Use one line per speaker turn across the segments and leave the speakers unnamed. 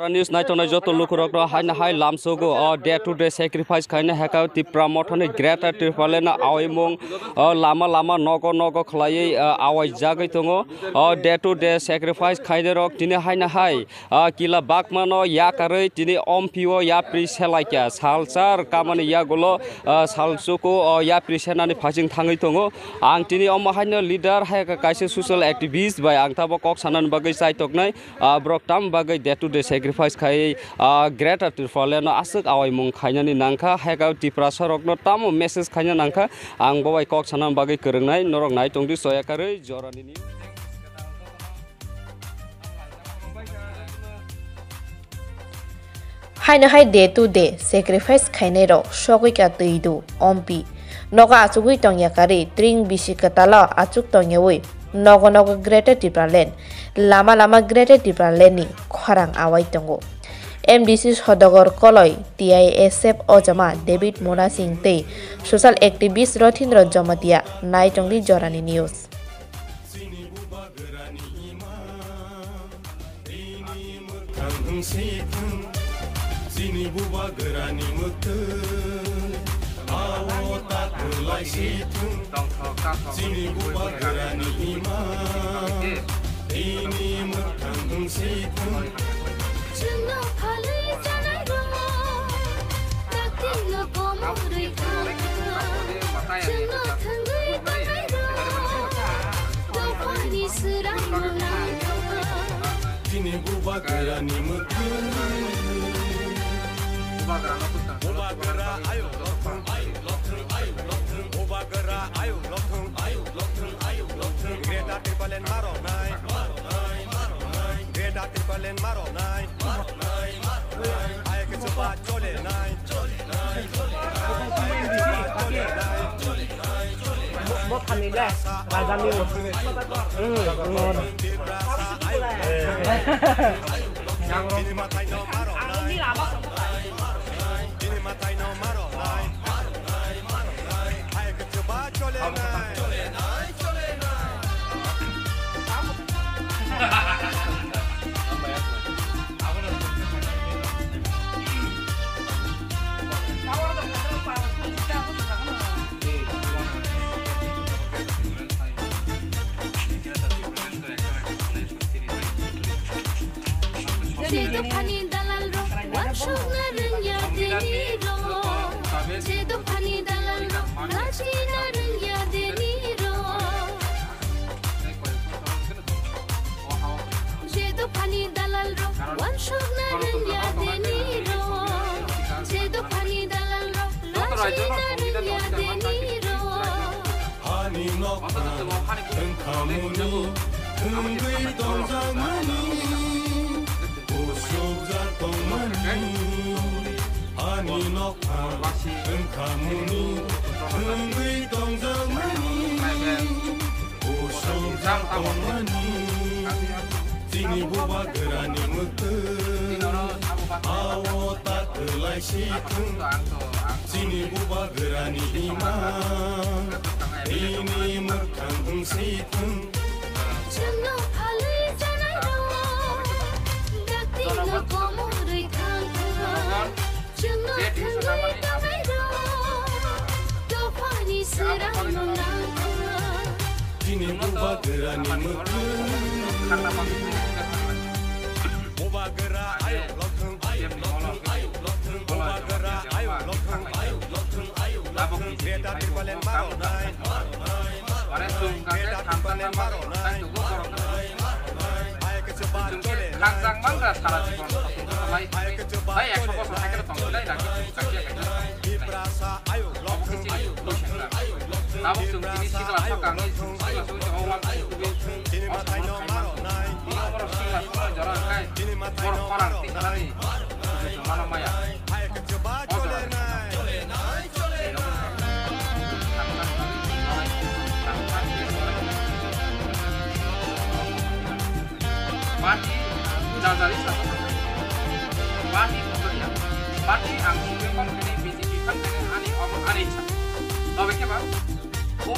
News night on a joto look high lamsogo day to day sacrifice kind of hack out Tipra Motha Ong greater Tirpalena Awimong lama nogo clay our jagatongo day to day sacrifice kind of rock tine high kila bakmano yakare tine ompio ya priselaika salsar kamani yagolo salsuko ya prisenani passing tangitongo ang tine omahino leader hack kaise social activist by angtabo kok sanan bagai saitok broktam bagai day to day sacrifice khai greater Tirpalena asuk awai mung khainani nangkha heka Tipra sorokno tamo message khaina nangkha ang bawai kok sanan bagai kerengnai norok nai tongdi soyakare jorani
haina hai day to day sacrifice khainai ro sogui ka teidu ompi noga achugui tongyakari tring bisi katala achuk tongyewi nogo greater Tirpalen lama greater Tirpalen ni khorang awai tongo MDC Hodogor Koloi TISF Ojama David Mona Singh Tei social activist Rothindra Jamatia Nai Tongdi Jorani News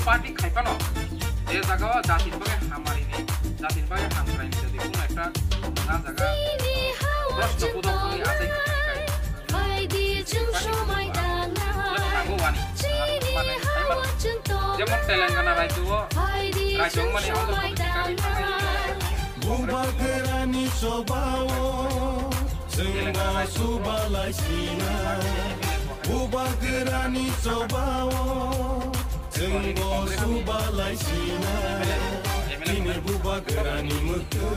party khai pano e jaga jatin bage hamari ni jatin bage hamrai ni jadi kun ekta na jaga प्रश्न पुदोखनि आदै nango wani माने जेमन तेलंगाना राज्यो माने आंध्र प्रदेश
बुबागरानि सोबाओ जोंगा सुबालायसिना बुबागरानि सोबाओ जोंगो सुबालायसिना दिनै बुबागरानि मोखो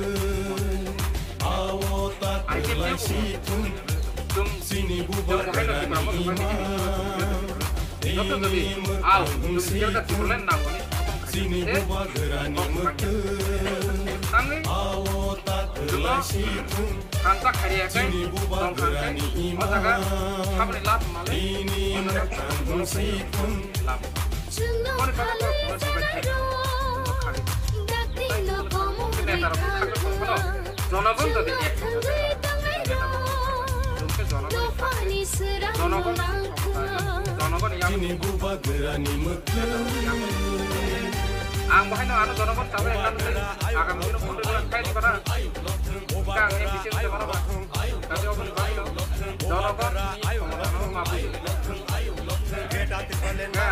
आओ ताकलायसि तुम सिनि बुबागरानि इमा Sini bubagerani meke, awo tak terlasitu. Sini bubagerani iman, ini merkandung situ. Sini bubagerani meke.
Ang bahay na ano doon tawe kan agam dino punto doon kay di para kang e bisin de para kasi open bahay no doon ko ano mapi kaya buba karena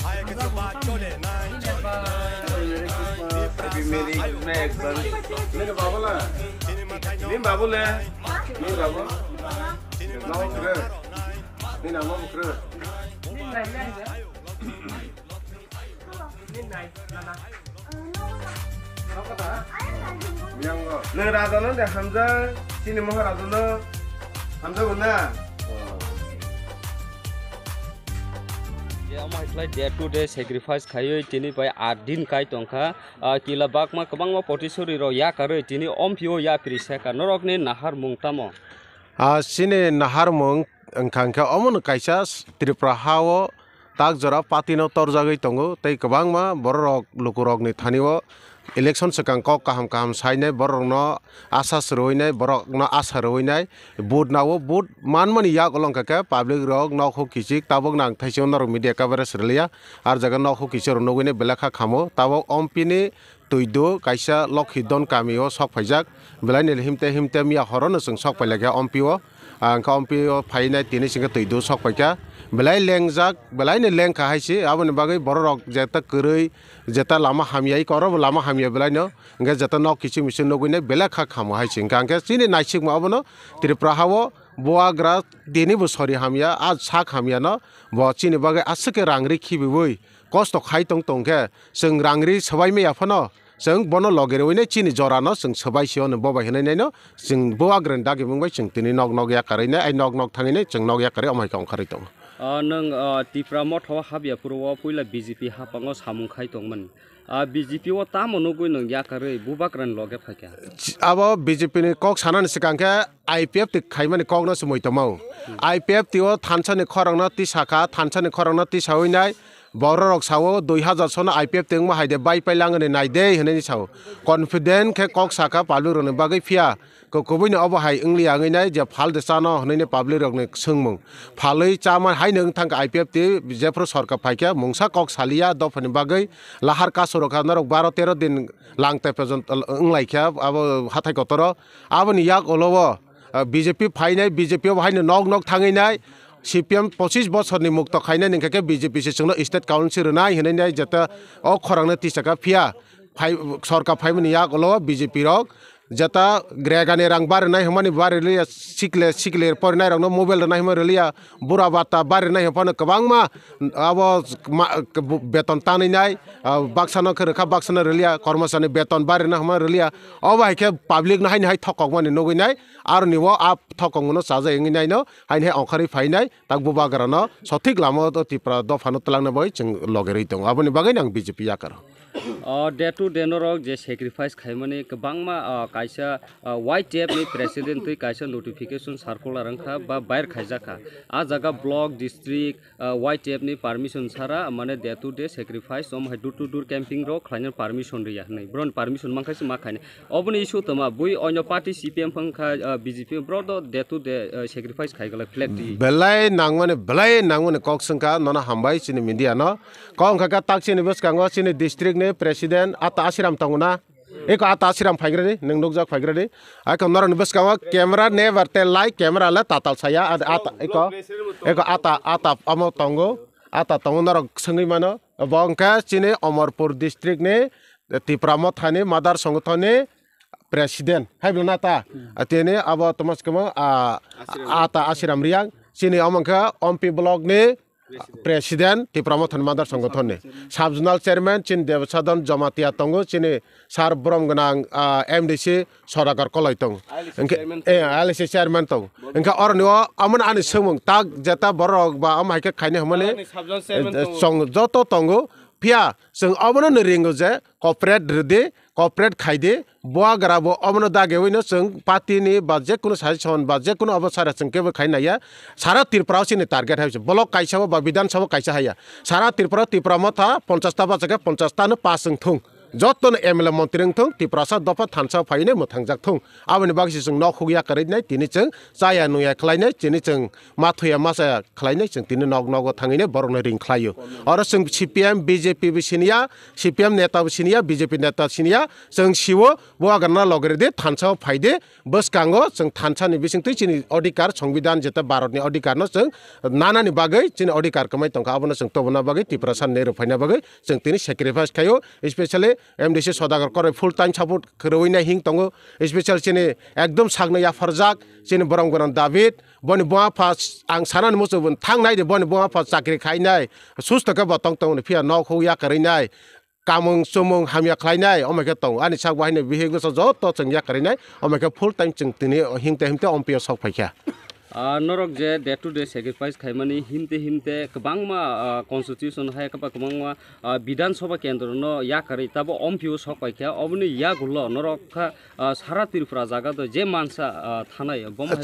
ay kasi ba chole nai happy merry next ni babu la ni babu le ni babu nawo kre ni nawo kre ni nai Neng radona deh Hamza sini mah radona Hamza bunda.
Ya mah itlai day to day sacrifice khayo tini pai 8 din kai tongkha kila bak ma kabang ma potisori ro ya karo tini ompio ya prisa ka norok ni nahar mungtamo.
Sini nahar mung engkangka omon kaisa Tipra hawo tak jora patino torjagai tongo tei kabang ma borok lukurok ni thaniwo election sekang kok kaham sainai borok no asa sroinai borok no asa roinai bud nawo bud manmani ya kolong ka public rok no khu kichik tabok nang thaison norok media coverage relia ar jaga no khu kichor nogine belakha khamo tabok ompini tuido kaisa lokhidon kamio sok phaijak belaini himte mia horono sing sok pailaga ompio angka ompio phainai tini singa tuido sok paika belai lengjak belai ne leng ka haisi aboni bagai borok jeta kurui jeta lama hamiai koro lama hamia belai no nge jeta nok kichi misin nogine bela kha khamo haisi ngangke chini naisik ma abono Tipra hawo boagra deni bo sori hamia a sak hamia no bo chini bagai asike rangri khibibui kosto khai tongke sing rangri sabai me afano जों बनो लगेरवैने चिनि जरानो जों सबाइसियावनो बबाय होनाय no जों बोआग्रेन दागि बुंबाय जों दिनै नग या कारेने आइ नग थाङैने जों नग या कारे अमायखौ ओंखारै दं
नों Tipra Motha हाबिया पुरवा पहिला बीजेपी हापाङो सामुंखाय दंमोन बीजेपी ओ तामनोगुइ नों या कारे बुबाग्रेन लगे फाक्या
अब बीजेपी नि कक सानानि सिगांके आईपीएफ ति खाइमानि कक न समुइतमाव आईपीएफ तिओ थानसानि खरंनो ति साखा थानसानि खरंनो ति सावैनाय borok sawo 2000 sona IPF teng ma haide bai pailangane naide heneni sawo confident ke kok saka palu rone bagai fia ko kobini obo hai ingli angai nai je phal de sano heneni public rok ne sungmung phaloi chama hai nang thang IPF ti jefro sarkar phaikya mungsa kok salia dofani bagai lahar ka sorok narok 12 13 din langte pejon inglaikya abo hathai kotoro aboni yak olowo BJP phainai BJP haine nog thangai nai CPM 25 বছরনি মুক্ত খাইনা নিংখাকে BJP সে जोंनो state council नाय हनै जता अ खरांनो तिसका फिया सरकार फाइमनि या गलो BJP रक जता ग्रेगानि रां बारनाय हमानि बारलिया सिकले परनाय रंनो मोबाइल नाय हमरलिया बुरा बाता बारनाय हफानो गोबांमा अब बेतन तानैनाय बाक्सानो खरखा बाक्सानो रलिया कर्मचारी बेतन बारना हमरलिया अब हाइके पब्लिक नाय हाय थककमानि नगैनाय आर निवो आप थकंगनो साजा एंगिनाय नो हायने अंखारि फाइनाय ताक बुबागरानो सठिक लामो Tipra दफानो तलांनो बय जों लगेरै दं आबनि बागै आं BJP Yakar
day to day नरक जे सेक्रिफाइस खाइमाने गोबांमा कायसा वाइट टेप नि प्रेसिडेंट तै कायसा नोटिफिकेशन सर्कुलर अंखा बा बायर खाइजाखा आ जगह ब्लॉक डिस्ट्रिक्ट वाइट टेप नि परमिशन सारा माने डे टू डे सेक्रिफाइस सम हाय टू डूर कैंपिंग रो खाइनो परमिशन रिया नै ब्रन परमिशन माखासे मा खाइने अबनि इशू तमा बुइ अन्य पार्टी सीपीएम फंखा बीजेपी ब्रद डे टू डे सेक्रिफाइस खाइगला फ्लैग दि
बेलाय नांगमाने कक संका नना हामबाय चिनि मीडिया न कं खका ताक चिनि बस कांगो चिनि डिस्ट्रिक्ट ने प्रेसिडेंट आता आसिराम तंगना eko ata siram phagrani nung nukjak phagrani eko noron beskawa camera never tell lie camera la tatal saya ata eko ata amo tongo ata tongo norok sengui mano bongka chini Amarpur district ne Tipra Motha ni Madar Songthone President hai blonata atene abo tomas kemo ata asiram riang chini amangka ompi block ne President Tipra Motha ni Madar Songthone ne Subjonal Chairman chin Devsadan Jamatia tongo chini sar brom ganang MDC Sodagar kolai tong LC Chairman tong engka orniwa aman ani semung tag jata borok ba amai ka khaine hamane song joto tongo pia sing abono neringo je corporate rede corporate khaide boa garabo abono dage hoino sing party ni budget kuno sajon budget kuno abasara singke khainaya sara Tripura sini target haise block kaisa ba bidan sabha kaisa haya sara Tripura Tipra Motha 50 ta ba jaga 50 ta no pasung thung joton MLA montreng thung Tripura sa dopa thansa phaine mothangjak thung aboni bagsi sing nok khugya karinai tini cheng chaya nuya khlainai tini cheng mathuya masa khlainai cheng tini nok nok thangine borong ring khlayo aro sing CPM BJP bisinia CPM neta bisinia BJP neta sinia sing siwo boagarna logerde thansa phaide boskango sing thansa ni bising tui chini adhikar সংবিধাन jeta bharat ni adhikar no sing nana ni bagai chini adhikar kamai tongka abono sing tobona bagai Tripura san neru phaina bagai sing tini sacrifice khayo especially MDC Sodagar kore full time support khroina hing tongo special chini ekdom sagna ya farjak chini borong goran David boni boa pas ang sanan musu bun thangnai de boni boa pas chakri khainai sustaka batong tong phia nok hoya karinai kamung sumung hamya khlainai omeka tong ani sak bahine bihego so joto chengya karinai omeka full time cheng tini hingte himte ompio sok phaikha
norok je day to day sacrifice khaimani himte kabangma constitution hai kapa kabangma bidan sabha kendra no ya kari tabo ompio sokpaikha obni ya gulo norok kha sara Tripura jaga to je mansa thanai bomai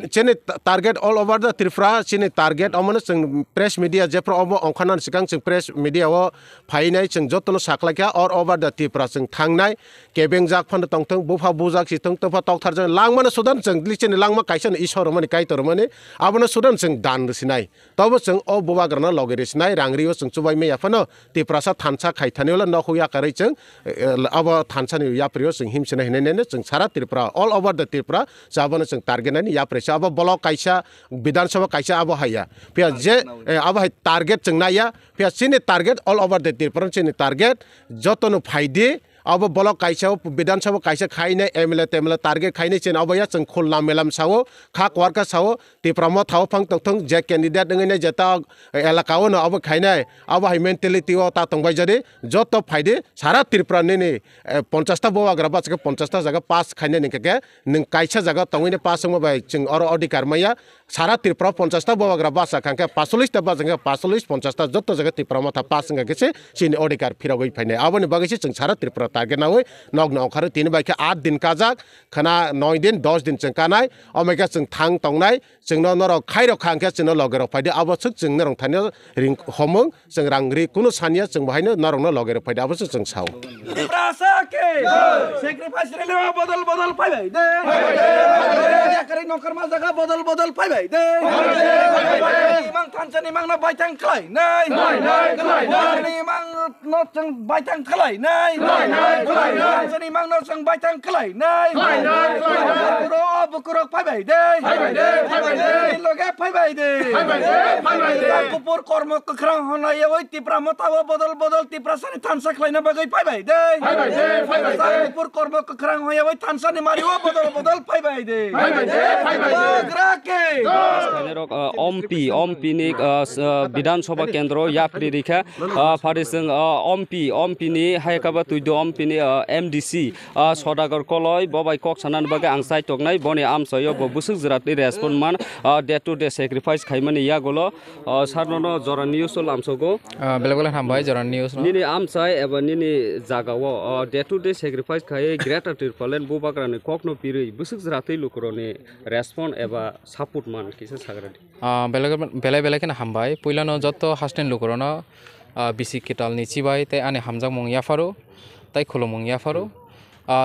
chene target all over the Tripura chene target amana sing press media je pro obo ongkhanan sikang sing press media o phainai sing jotono saklaikha all over the Tripura sing thangnai kebeng jak phand tongthong bufa bujak sitong tofa tokthar jang langmana sudan sing lichene langma kaisa ishor mani kai tormane abono sudan sing dan sinai tabo sing o buba garna logere sinai rangriyo sing chubai me yafano Tripura sa thansa khaithaniola nokhuya karai chang abo thansa ni yapriyo sing himsina hinene sing sara Tripura all over the Tripura sabana sing target ni yapresa abo block kaisa bidan sabha kaisa abo haya pia je abo hai target sing naya pia sini target all over the Tripura sini target jotono phaide अब block काइसा विधानसभा काइसा खाइने MLA तेमएलए target खाइने chain अब या जों खुलना मेलाम सावो खाक वारका सावो Tripura Motha फंग तंग जे candidate दंगने जेता एलाकाओ न अब खाइने अब हाइ मेंटालिटी ओ ता तंबाय जदे जत फाइदे सारा Tripura ने 50 ता बोवा ग्राबा 50 ता जगह पास खाइने निके नों काइसा जगह तंगने पास संग बाय जों अर अधिकार मैया सारा Tripura 50 ता बोवा ग्राबा साखांके 45 ता बाजंगे 45 50 ता जत जगह Tripura Motha पास संग गेसे सिनि अधिकार फिरावै फाइने आबनि बागैसे जों सारा Tripura target nawe nog nog khare tin bai kha 8 din kajak khana 9 din 10 din cheng kanai omeka cheng thang tongnai cheng no noro khai ro khang kha cheng no logero faide abo chuk cheng nerong thania ring homong cheng rangri kuno sania cheng bahaino narong no logero faide abo cheng sao
prasa ke sacrifice rele bodol bodol pai bai de ya kare nokar ma jaga bodol bodol pai bai de mang thanchani mang no bai thang khlai nai ni mang no cheng bai thang khlai nai Seni mang no sang baitang kelai nai. Bukuro pai bai de. Loge pai bai de. Kupur kormo kekrang hona ya woi Tripura Motha bodol bodol Tripura sani thansa kelai na bagai pai bai de. Kupur kormo kekrang hoya woi thansa ni mari bodol bodol pai bai de. Grake. Ompi
ni bidan sabha kendro yapri rikha farising ompi ni haikaba tuido ompi ni MDC Sodagar koloi bobai kok sanan baga angsai tognai boni amsayo bo busuk jratni respond man day to day sacrifice khaimani ya golo sarnono joran news lamsogo
belagol hambai joran news
nini amsai eba nini jagawo day to day sacrifice khai greater Tripura bobagrani kokno piri busuk jratei lukroni respond eba support man kisa sagradi
belagol hambai puilano jotto hasten lukrono bisi kital ni chibai te ane hamjak mong yafaro tai khulomong yafaro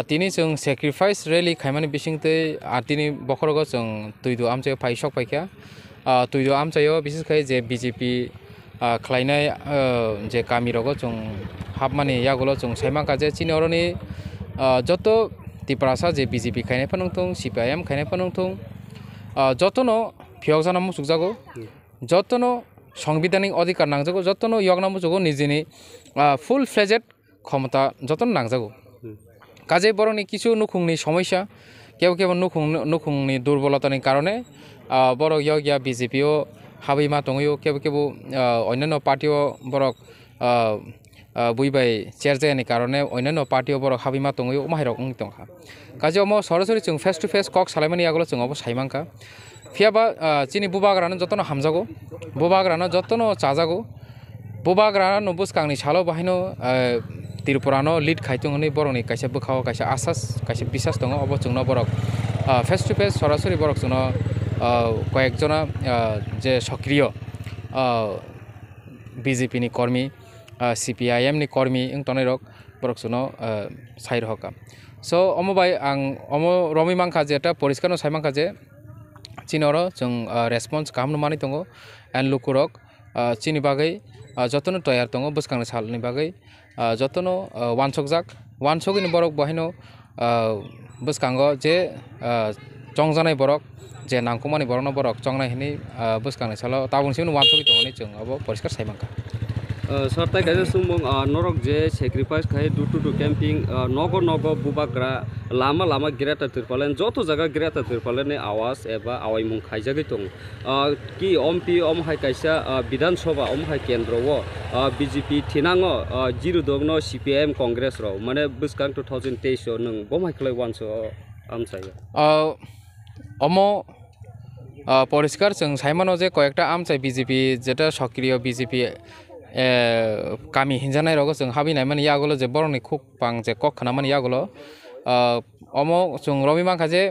tini जों sacrifice rally khaimani bisingte tini bokhorogo जों tuido amchayo paisok paikha tuido amchayo bisis khai je BJP khlainai je kami rogo जों habmani yagulo जों saima kaje chini oroni যত ত্রিপুরা যে BJP খাইनाय four नंथं CPIM खायनाय four नंथं যতনো ফিয়ক জানা মুসুক জাগো যতনো সাংবিধানিক অধিকার নাংজাগো যতনো ইয়গনা মুসুগো নিজেনি full fledged ক্ষমতা যতন নাংজাগো কাজে বরং কিছু নুখুংনি সমস্যা কেউ কেউ নুখুংনি দুর্বলতার কারণে বড় ইয়গিয়া বিজেপিও হাবিমা দङयो কেউ কেউ অন্যান্য পার্টিও বরক বুইবাই চেয়ার जायनि কারণে অন্যান্য পার্টিও বড় হাবিমা দङयो মাহিরক দंखा কাজে অম সরাসরি जों फेस टू फेस कक सालायमानि आगोल जों अब साइमांखा फियाबा चिनि बुबाग्रानो जतनो हामजागो बुबाग्रानो जतनो चाजागो बुबाग्रानो बुसकांनि सालो बाहायनो त्रिपुरानो लिड खायतोंनि बरनि कायसा बोखाव कायसा आसास कायसा बिसास दङ अब जोंनो बरक फेस टू फेस सरासरि बरक जोंनो कयेकजना जे सक्रिय बीजेपी नि कर्मी CPIM नि कर्मी इन तनै रक बरक जोंनो साइर हका सो अमबाय आं अम रमि मांखा जेटा परिष्कारनो साइमांखा जे चिनर जों रेसपन्स खालामनो मानि दङ एन्ड लुकुरक चिनि बागै जतनो तयार दङ बुसकांनो सालनि बागै जतनो वानसकनि बरक बहायनो बुसकांगो जे चंजानाय बरक जे नांगौमानि बरकनो बरक चंनाय हिनि बुसकांनो साल ताबुनसिम वानसकि दङनि जों अब परिष्कार साइमांखा
सरताय गायजा सुमं नरक जे सेक्रिफाइस खाय टू कैंपिंग नगो नगो बुबाग्रा लामा लामा गिराता तिरपालेन जतो जगह गिराता तिरपालेन आवाज एबा आवायमुं खायजागै दं कि ओमपी ओमहाय कायसा विधानसभा ओमहाय केंद्र वो बीजेपी थिनांगो जिरु दंनो CPIM कांग्रेस रो माने बुसकां 2023 नों बमहाय खलाय वानसो आमसायो
अमो परिष्कार जों साइमानो जे कयेकटा आमसाय बीजेपी जेटा सक्रिय बीजेपी कामी हिंजानाय रगो जों हाबिनाय माने यागोलो जे बरनि खुक पां जे कक खाना माने यागोलो अमो जों रवि मांखा जे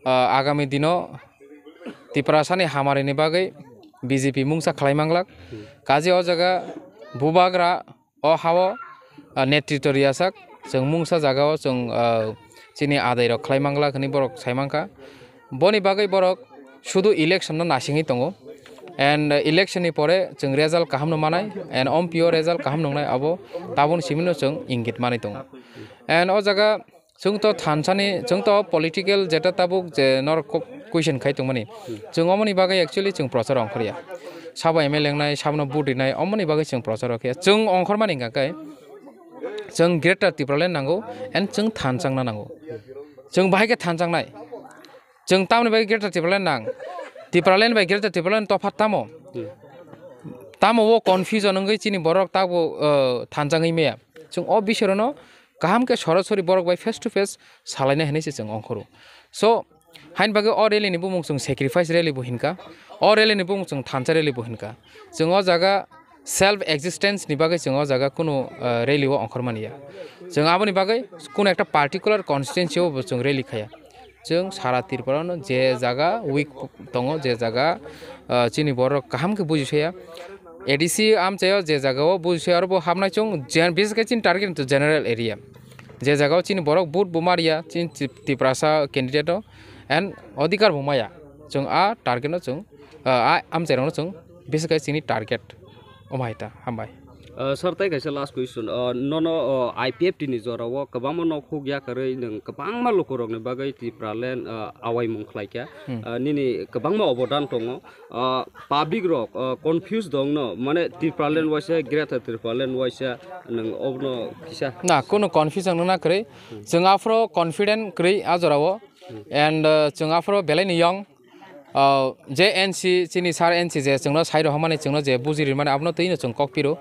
आगामी दिनो तिप्रासानि हामारिनि बागै बीजेपी मुंसा खालायमांलाक काजे अ जागा बुबाग्रा अ हावो नेतृत्व रियासाक जों मुंसा जागाव जों चिनि आदाय रक खालायमांलाक नि बरक साइमांखा बनि बागै बरक शुधु इलेक्शन नासिङै दङ एंड इलेक्शन परे जों रेजाल्ट काहामनो मानाय एंड ओमपीओ रेजाल्ट काहाम नंनाय अब ताबुन सिमिनो जों इंगित मानाय दङ एंड अ जागा जों तो थानसानि जों तो पॉलिटिकल जेटा ताबुक जे नर क्वेश्चन खाय दंमानि जों अमनि बागै एक्चुअली जों प्रचार अंखरिया साबा एमएल लेंनाय साबनो बुदिनाय अमनि बागै जों प्रचार अंखरिया जों अंखर मानि गाकाय जों ग्रेटर त्रिपुरालेण्ड नांगौ एंड जों थानसांना नांगौ जों बाहायके थानसांनाय जों तामनि बागै ग्रेटर त्रिपुरालेण्ड नां त्रिपुरालेण्ड बाय ग्रेटर त्रिपुरालेण्ड तफात तामो वो कन्फ्यूजन अंगै चिनि बरक ताबो थानजाङै मेया जों अ बिसोरनो गाहाम के सरासरि बरक बाय फेस टू फेस सालायनो हनेसे जों अंखरो सो हाइन बागै अ रेलिनि बुमुं जों सेक्रिफाइस रेलि बहिनका अ रेलिनि बुमुं जों थानसा रेलि बहिनका जों अ जागा सेल्फ एक्जिस्टेंस नि बागै जों अ जागा कुनु रेलिव अंखर मानिया जों आबोनि बागै कुनु एकटा पार्टिकुलार कन्स्टिट्युएन्सियाव जों रेलि खाया जों सारा त्रिपुरानो जे जागा उइक दङ जे जागा चिनि बरक गाहाम के बुजिसया एडीसी आमचायाव जे जागाव बुजिसया आरो हाबनाय जों बेसिकली चिन टारगेट टू जनरल एरिया जे जागाव चिनि बरक बुट बुमारिया चिन त्रिपुरासा कैंडिडेट एंड अधिकार बुमाया जों आ टारगेटनो जों आमचायावनो जों बेसिकली चिनि टारगेट अमायता हामबाय
सरताय गायसा लास्ट क्वेश्चन ननो IPFT नि जराव गोबां नखौ गया करै नों गोबां मा लखरगनि बागै त्रिपुरालेण्ड आवाय मुंख्लायका निनि गोबां मा अबदान दङ पाब्लिक रक कन्फ्यूज दङ माने त्रिपुरालेण्ड वाइसा ग्रेटर त्रिपुरालेण्ड वाइसा नों अबनो किसा
ना कोनो कन्फ्यूजन ना करै जों आफ्रो कॉन्फिडेंट करै आजराव एंड जों आफ्रो बेलायनि यंग जे एनसी चिनी सार एनसी जे जोंनो साइड हमाने जोंनो जे बुजिरि माने आपनो तैनो जों ककपिरो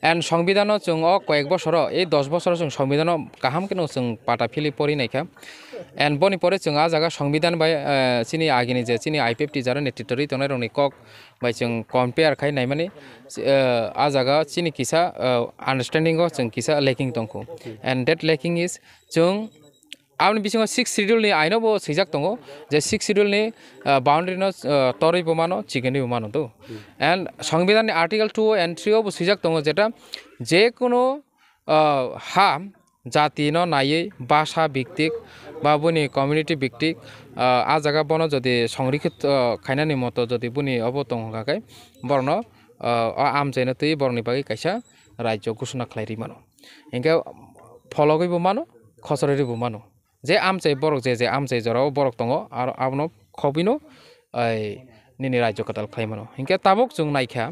एंड संविधानो जों अ कयेक बछर ए 10 बछर जों संविधानो गाहाम केनो जों पाटा फिलि परिनायखा एंड बनि परे जों आ जागा संविधान बाय चिनी आगिनि जे चिनी IPFT जारा नेतृत्वरि तनाय रंनि कक बाय जों कम्पेयार खाय नाय माने आ जागा चिनी किसा अंडरस्टैंडिंग जों किसा लैकिंग दंखो एंड दैट लैकिंग इज जों आउन बिसिङाव 6 शिड्यूल नि आइनबो सैजाक दङ जे 6 शिड्यूल नि बाउंड्री न तरै बमानो चिकेन बमानो तो एंड संविधान नि आर्टिकल 2 एंड 3 बो सैजाक दङ जेटा जे कोनो हा जाति न नायै भाषा भित्तिक बा बुनि कम्युनिटी भित्तिक आ जागा बनो जदि संरक्षित खायनानि मतो जदि बुनि अब दङ गाकाय बरन आमचैनो तै बरनि बागै कायसा राज्य घोषणा खालायरि मानो इनका फलो गइबो मानो खसरे बुमानो जे आमचाय बरक जे आमचाय जराव बरक दङ आरो आबनो खबिनो निनि राज्य कटाल खालामनो हिंके ताबक जों नायखा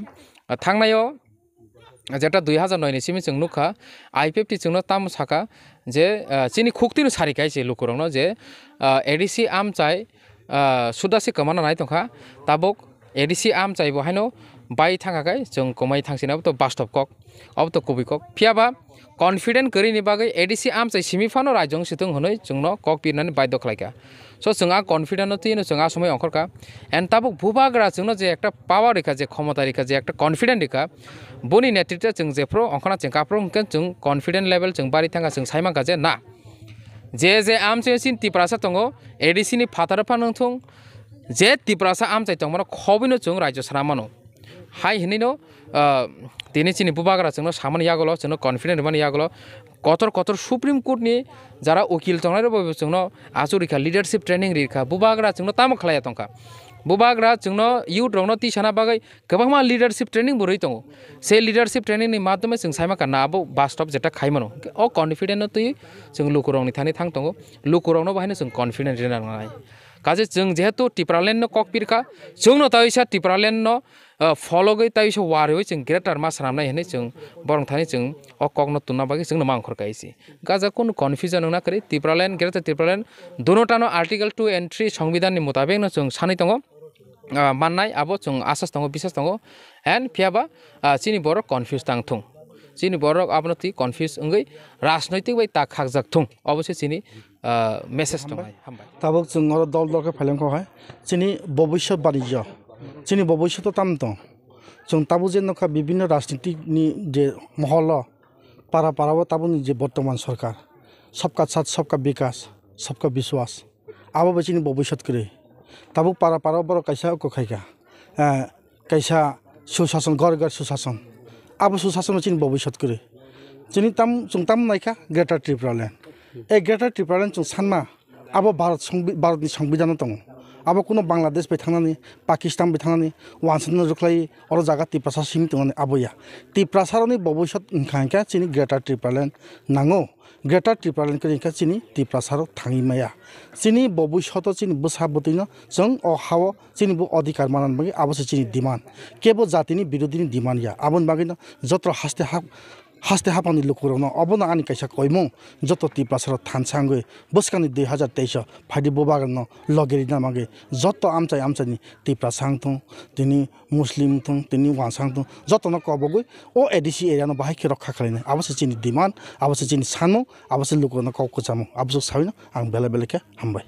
थांनायाव जेटा 2009 सिम जों नुखा आईपीएफटी जोंनो ताम साका जे चिनि खुक्तिनो सारिखायसे लुकुरंनो जे एडीसी आमचाय सुदासे कमाना नाय तंखा ताबक एडीसी आमचाय बहायनो बाय थांगाखाय जों कमाय थांसिनाबो तो बास्तब कक अब तो कबि कक फियाबा कॉन्फिडेंट करिनि बागै एडीसी आमचाय सिमिफानो रायजों सिथों हनै जोंनो कक पिरनानै बायद खालायका सो जोंहा कॉन्फिडेंट तीनो जोंहा समय अंकरका एन ताबक भूभागरा जोंनो जे एकटा पावर रेखा जे क्षमता रेखा जे एकटा कॉन्फिडेंट रेखा बनि नेतृत्व जों जेफ्रो अंकना चेंकाफ्रो जों कॉन्फिडेंट लेवल जों बारि थांगा जों सायमांका जे ना जे आमचाय सिन तिप्रासा तंगो एडीसी नि फातारफा नंथुं जे तिप्रासा आमचाय तंगमनो खबिनो जों राज्य सारामानो हाय हिनिनो दिनै चिनि बुबाग्रा जोंनो सामान यागलो जोंनो कॉन्फिडेंट मान यागलो कतर सुप्रीम कोर्ट नि जरा उकिल तंनाय रबो जोंनो आजुरिखा लीडरशिप ट्रेनिंग रिखा बुबाग्रा जोंनो ताम खलाया तंका बुबाग्रा जोंनो युथ रंनो तिसाना बागै गोबांमा लीडरशिप ट्रेनिंग बुरै दङ से लीडरशिप ट्रेनिंग नि माध्यमै जों सायमाका नाबो बास्तब जेटा खायमानो अ कॉन्फिडेंट तै जों लुकुरंनि थानि थां दङ लुकुरंनो बाहायनो जों कॉन्फिडेंट रेनांनाय काजे जों जेहेतु टिप्रालेण्ड न ककपिरका जोंनो ताइसा टिप्रालेण्ड न फलगै ताइसा वारय जों ग्रेटार मा सानामनाय हनै जों बरं थानि जों अ ककनो तुना बागै जोंनो मांखर काइसि गाजा कोन कन्फ्यूजन ना करे टिप्रालेण्ड ग्रेटार टिप्रालेण्ड दोनोटानो आर्टिकल 2 and 3 संविधान नि मुताबिक न जों सानै दङ माननाय आबो जों आसास दङ बिसास दङ एन्ड फियाबा चिनि बर कन्फ्यूज तांथुं चिनि बर आबनो ति कन्फ्यूज अंगै राजनैतिक बै ता खागजाक थुं अबश्य चिनि मेसेज दङ हामबाय
ताबक जों और दल दलके फाइलेंखौ हाय चिनि भविष्य बानिज्य चिनि भविष्य तो ताम दं जों ताबु जे नखा विभिन्न राजनीतिक नि जे महल पारा पाराबो ताबुनि जे वर्तमान सरकार सबका साथ सबका विकास सबका विश्वास आबो बचिनि भविष्य करे ताबु पारा पारा बर कैसा को खाइका कैसा सुशासन घर सुशासन आबो सुशासन चिनि भविष्य करे चिनि ताम जों ताम नायका ग्रेटर ट्रिप्रालेण्ड ए ग्रेटर ट्रिप्रालेण्ड जों सानमा आबो भारतनि संविधान दङ आबो कुनो बांलादेश बै थांनानै पाकिस्तान बै थांनानै वानसन रुखलाय और जागा तिप्रासा सिं तंगनि आबोया तिप्रासारनि भविष्यत इंखांका चिनि ग्रेटर ट्रिप्रालेण्ड नांगो ग्रेटर ट्रिप्रालेण्ड करिका चिनि तिप्रासार थांगिमाया चिनि भविष्यत चिनि बसाबतिनो जों अ हाव चिनि बु अधिकार मानन बागै आबोसे चिनि डिमान्ड केबो जातिनि विरोधीनि डिमान्ड या आबन बागैनो जत्र हास्ते हापानि लुकुरनो अबना आनि कैसा कइमो जतो तिप्रासार थानसांगै बसकानि 2023 फाइदि बोबागन लगेरिना मागे जतो आमचानि तिप्रासांग थं तिनि मुस्लिम थं तिनि वासांग थं जतो न कबगै ओ एडीसी एरिया न बाहाय रक्षा खालायनो आबसे चिनि डिमान्ड आबसे चिनि सानो आबसे लुकुरनो कौको जामो आबसे साइनो आं बेले बेलेके हामबाय